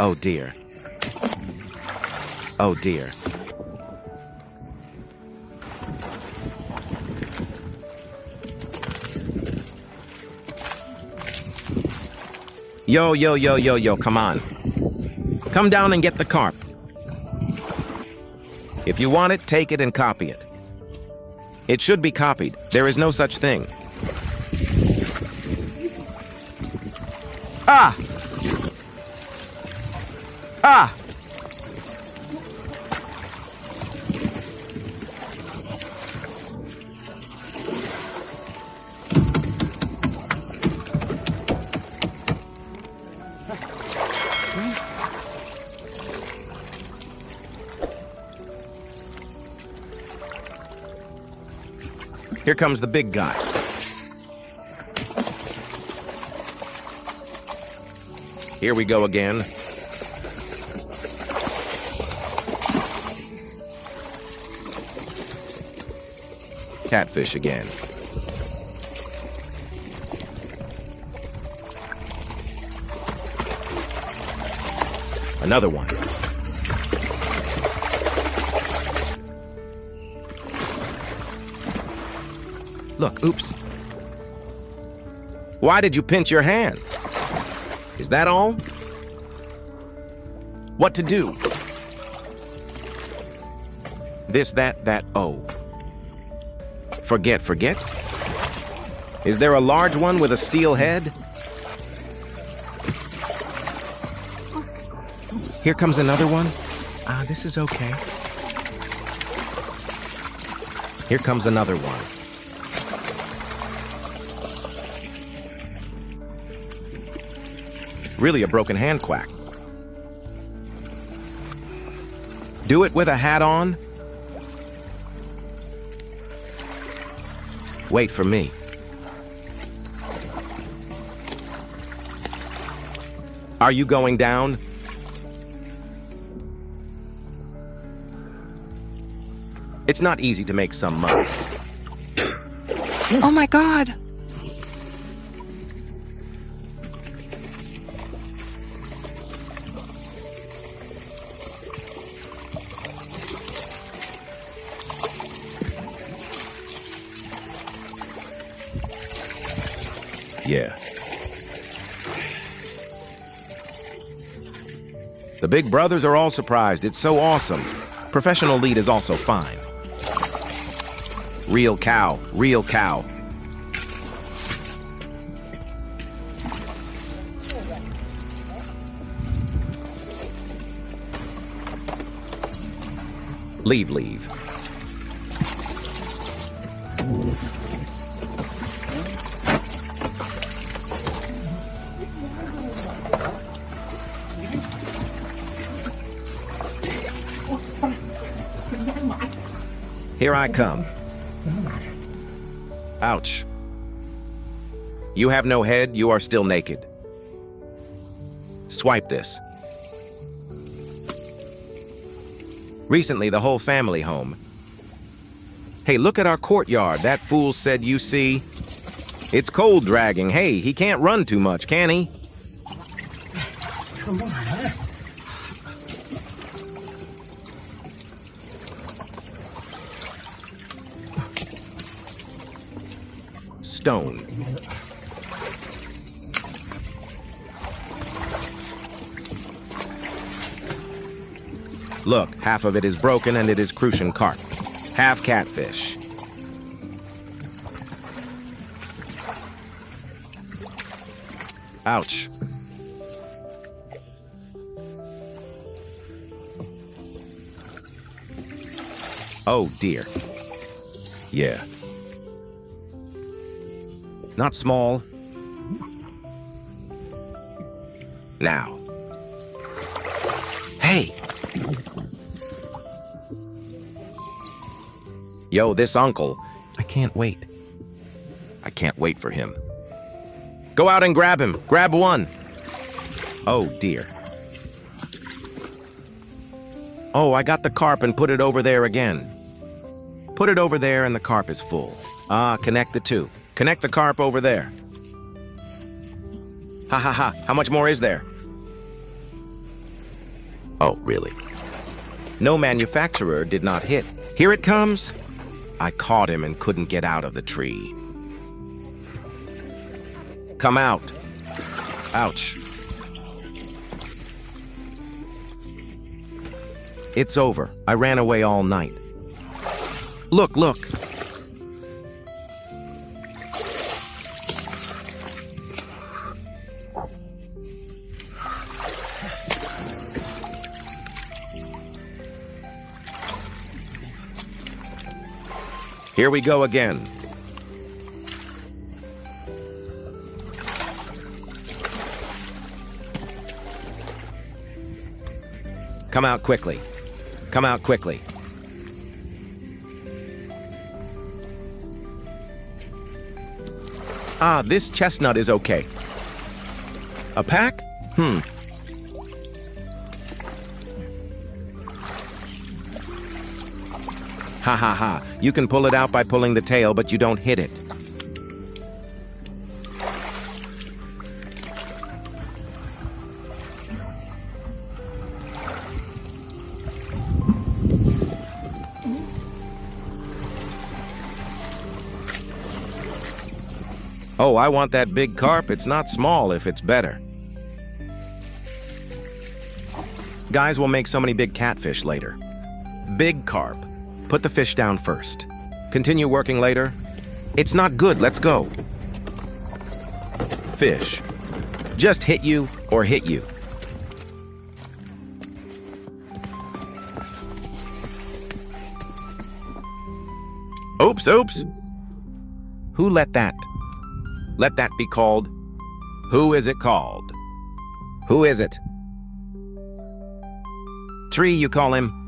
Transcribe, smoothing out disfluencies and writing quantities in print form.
Oh dear. Oh dear. Yo, yo, yo, yo, yo, come on. Come down and get the carp. If you want it, take it and copy it. It should be copied. There is no such thing. Ah! Ah! Here comes the big guy. Here we go again. Catfish again. Another one. Look, oops. Why did you pinch your hand? Is that all? What to do? This, that, oh. Forget. Is there a large one with a steel head? Here comes another one. This is okay. Here comes another one. Really a broken hand quack. Do it with a hat on? Wait for me. Are you going down? It's not easy to make some money. Oh my God! Yeah. The big brothers are all surprised. It's so awesome. Professional lead is also fine. Real cow, real cow. Leave. Here I come. Ouch. You have no head, you are still naked. Swipe this. Recently, the whole family home. Hey, look at our courtyard. That fool said, you see. It's cold dragging. Hey, he can't run too much, can he? Come on. Stone. Look, half of it is broken and it is crucian carp. Half catfish. Ouch. Oh dear. Yeah. Not small. Now. Hey! Yo, this uncle. I can't wait. I can't wait for him. Go out and grab him. Grab one. Oh, dear. Oh, I got the carp and put it over there again. Put it over there and the carp is full. Connect the two. Connect the carp over there. Ha ha ha. How much more is there? Oh, really? No manufacturer did not hit. Here it comes. I caught him and couldn't get out of the tree. Come out. Ouch. It's over. I ran away all night. Look, look. Here we go again. Come out quickly. Come out quickly. Ah, this chestnut is okay. A pack? Ha ha ha. You can pull it out by pulling the tail, but you don't hit it. Oh, I want that big carp. It's not small if it's better. Guys will make so many big catfish later. Big carp. Put the fish down first. Continue working later. It's not good. Let's go. Fish. Just hit you or hit you. Oops, oops. Who let that? Let that be called. Who is it called? Who is it? Tree, you call him.